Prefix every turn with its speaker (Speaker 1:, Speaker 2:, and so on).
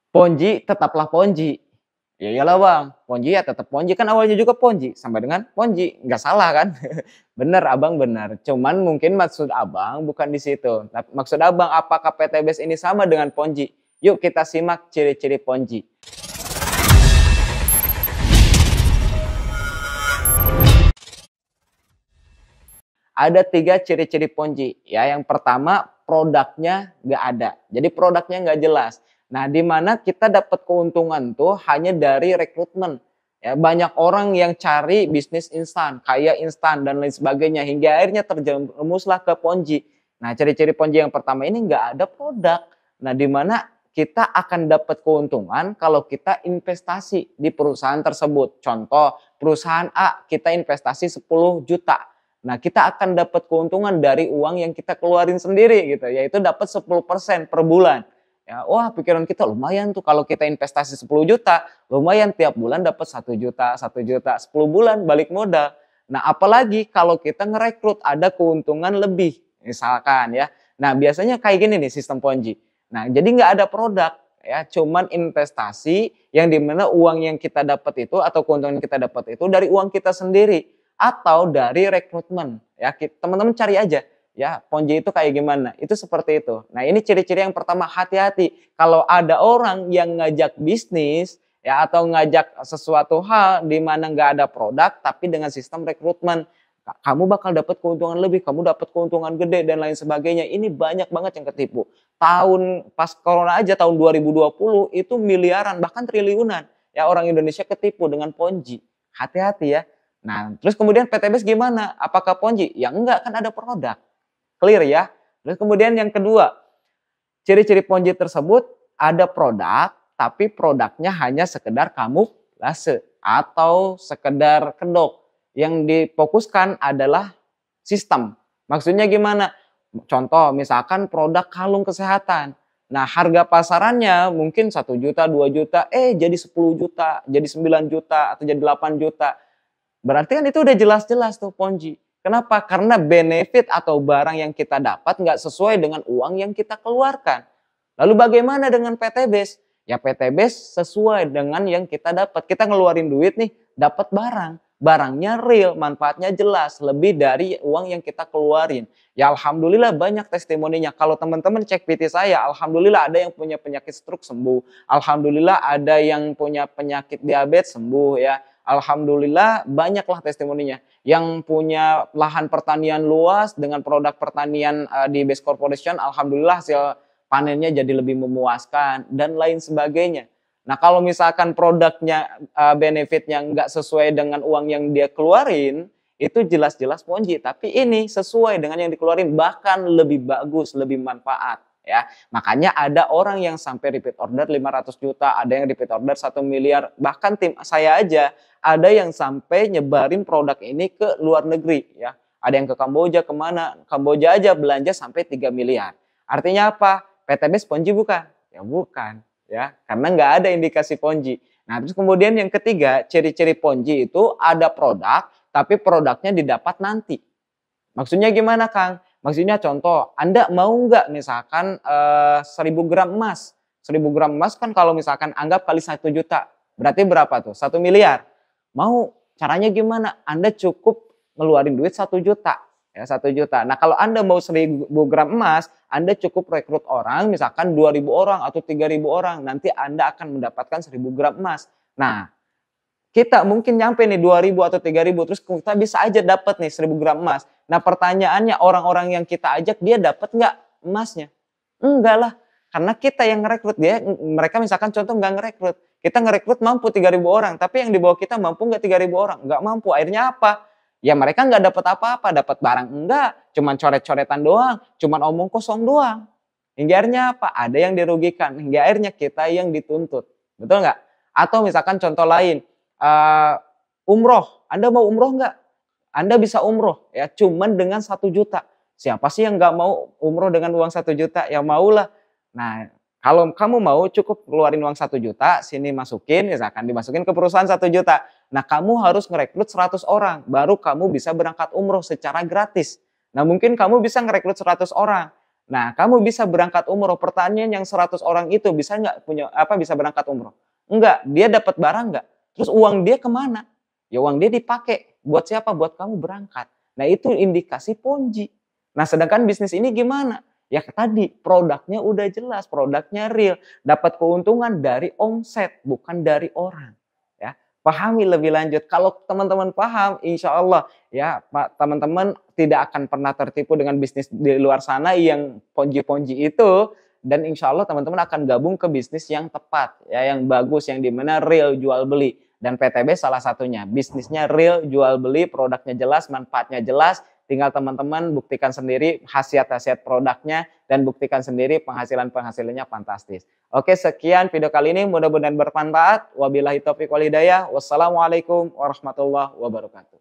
Speaker 1: Ponzi tetaplah Ponzi. Ya iyalah Bang, Ponzi ya tetap Ponzi, kan awalnya juga Ponzi, sama dengan Ponzi, nggak salah kan? Bener Abang bener, cuman mungkin maksud Abang bukan di situ. Maksud Abang apakah PTBS ini sama dengan Ponzi? Yuk kita simak ciri-ciri Ponzi. Ada 3 ciri-ciri Ponzi. Ya, yang pertama produknya nggak ada. Jadi produknya nggak jelas. Nah, di mana kita dapat keuntungan tuh hanya dari rekrutmen. Ya, banyak orang yang cari bisnis instan, kaya instan dan lain sebagainya hingga akhirnya terjerumuslah ke Ponzi. Nah, ciri-ciri Ponzi yang pertama ini nggak ada produk. Nah, di mana kita akan dapat keuntungan kalau kita investasi di perusahaan tersebut. Contoh, perusahaan A kita investasi 10 juta. Nah, kita akan dapat keuntungan dari uang yang kita keluarin sendiri gitu, yaitu dapat 10% per bulan. Ya, wah pikiran kita lumayan tuh kalau kita investasi 10 juta, lumayan tiap bulan dapat 1 juta, 1 juta, 10 bulan balik modal. Nah, apalagi kalau kita ngerekrut ada keuntungan lebih, misalkan ya. Nah, biasanya kayak gini nih sistem Ponzi. Nah, jadi nggak ada produk ya, cuman investasi yang dimana uang yang kita dapat itu atau keuntungan yang kita dapat itu dari uang kita sendiri atau dari rekrutmen ya, teman-teman cari aja ya Ponzi itu kayak gimana, itu seperti itu. Nah, ini ciri-ciri yang pertama, hati-hati kalau ada orang yang ngajak bisnis ya atau ngajak sesuatu hal di mana nggak ada produk tapi dengan sistem rekrutmen, kamu bakal dapat keuntungan lebih, kamu dapat keuntungan gede dan lain sebagainya. Ini banyak banget yang ketipu. Tahun pas corona aja tahun 2020 itu miliaran bahkan triliunan ya orang Indonesia ketipu dengan Ponzi. Hati-hati ya. Nah, terus kemudian PTBS gimana? Apakah Ponzi? Ya enggak, kan ada produk. Clear ya? Terus kemudian yang kedua, ciri-ciri Ponzi tersebut ada produk, tapi produknya hanya sekedar kamuflase atau sekedar kedok. Yang difokuskan adalah sistem. Maksudnya gimana? Contoh, misalkan produk kalung kesehatan. Nah, harga pasarannya mungkin 1 juta, 2 juta, jadi 10 juta, jadi 9 juta, atau jadi 8 juta. Berarti kan itu udah jelas-jelas tuh Ponzi. Kenapa? Karena benefit atau barang yang kita dapat nggak sesuai dengan uang yang kita keluarkan. Lalu bagaimana dengan PTBS? Ya PTBS sesuai dengan yang kita dapat. Kita ngeluarin duit nih, dapat barang. Barangnya real, manfaatnya jelas, lebih dari uang yang kita keluarin. Ya alhamdulillah banyak testimoninya. Kalau teman-teman cek PT saya, alhamdulillah ada yang punya penyakit stroke sembuh. Alhamdulillah ada yang punya penyakit diabetes sembuh ya. Alhamdulillah banyaklah testimoninya. Yang punya lahan pertanian luas dengan produk pertanian di Best Corporation, alhamdulillah hasil panennya jadi lebih memuaskan dan lain sebagainya. Nah, kalau misalkan produknya benefitnya nggak sesuai dengan uang yang dia keluarin, itu jelas-jelas Ponzi. Tapi ini sesuai dengan yang dikeluarin, bahkan lebih bagus, lebih manfaat. Ya, makanya ada orang yang sampai repeat order 500 juta, ada yang repeat order 1 miliar, bahkan tim saya aja ada yang sampai nyebarin produk ini ke luar negeri ya. Ada yang ke Kamboja, kemana? Kamboja aja belanja sampai 3 miliar. Artinya apa? PTBS Ponzi bukan? Ya bukan ya, karena nggak ada indikasi Ponzi. Nah, terus kemudian yang ketiga, ciri-ciri Ponzi itu ada produk, tapi produknya didapat nanti. Maksudnya gimana Kang? Maksudnya contoh, Anda mau nggak misalkan 1000 gram emas? 1000 gram emas kan kalau misalkan anggap kali 1 juta, berarti berapa tuh? 1 miliar. Mau, caranya gimana? Anda cukup ngeluarin duit 1 juta. Ya, 1 juta. Nah, kalau Anda mau 1000 gram emas, Anda cukup rekrut orang, misalkan 2000 orang atau 3000 orang. Nanti Anda akan mendapatkan 1000 gram emas. Nah, kita mungkin nyampe nih 2000 atau 3000, terus kita bisa aja dapat nih 1000 gram emas. Nah, pertanyaannya orang-orang yang kita ajak dia dapat nggak emasnya? Enggak lah. Karena kita yang ngerekrut dia, mereka misalkan contoh nggak ngerekrut. Kita ngerekrut mampu 3000 orang, tapi yang di bawah kita mampu nggak 3000 orang? Nggak mampu. Akhirnya apa? Ya mereka nggak dapat apa-apa, dapat barang enggak, cuman coret-coretan doang, cuman omong kosong doang. Hingga akhirnya apa? Ada yang dirugikan, hingga akhirnya kita yang dituntut. Betul nggak? Atau misalkan contoh lain, umroh, Anda mau umroh nggak? Anda bisa umroh ya, cuman dengan 1 juta. Siapa sih yang nggak mau umroh dengan uang 1 juta? Ya maulah. Nah, kalau kamu mau cukup keluarin uang 1 juta, sini masukin, misalkan dimasukin ke perusahaan 1 juta. Nah, kamu harus ngerekrut 100 orang, baru kamu bisa berangkat umroh secara gratis. Nah, mungkin kamu bisa ngerekrut 100 orang. Nah, kamu bisa berangkat umroh. Pertanyaan yang 100 orang itu bisa nggak bisa berangkat umroh? Enggak, dia dapat barang nggak? Terus uang dia kemana? Ya uang dia dipakai. Buat siapa? Buat kamu berangkat. Nah, itu indikasi ponzi. Nah, sedangkan bisnis ini gimana? Ya tadi, produknya udah jelas, produknya real. Dapat keuntungan dari omset, bukan dari orang. Ya, pahami lebih lanjut. Kalau teman-teman paham, insya Allah ya Pak, teman-teman tidak akan pernah tertipu dengan bisnis di luar sana yang ponji-ponji itu. Dan insya Allah teman-teman akan gabung ke bisnis yang tepat, ya yang bagus, yang dimana real jual beli. Dan PTB salah satunya, bisnisnya real jual beli, produknya jelas, manfaatnya jelas. Tinggal teman-teman buktikan sendiri khasiat-khasiat produknya dan buktikan sendiri penghasilannya fantastis. Oke, sekian video kali ini, mudah-mudahan bermanfaat. Wabillahi taufiq wal hidayah. Wassalamualaikum warahmatullahi wabarakatuh.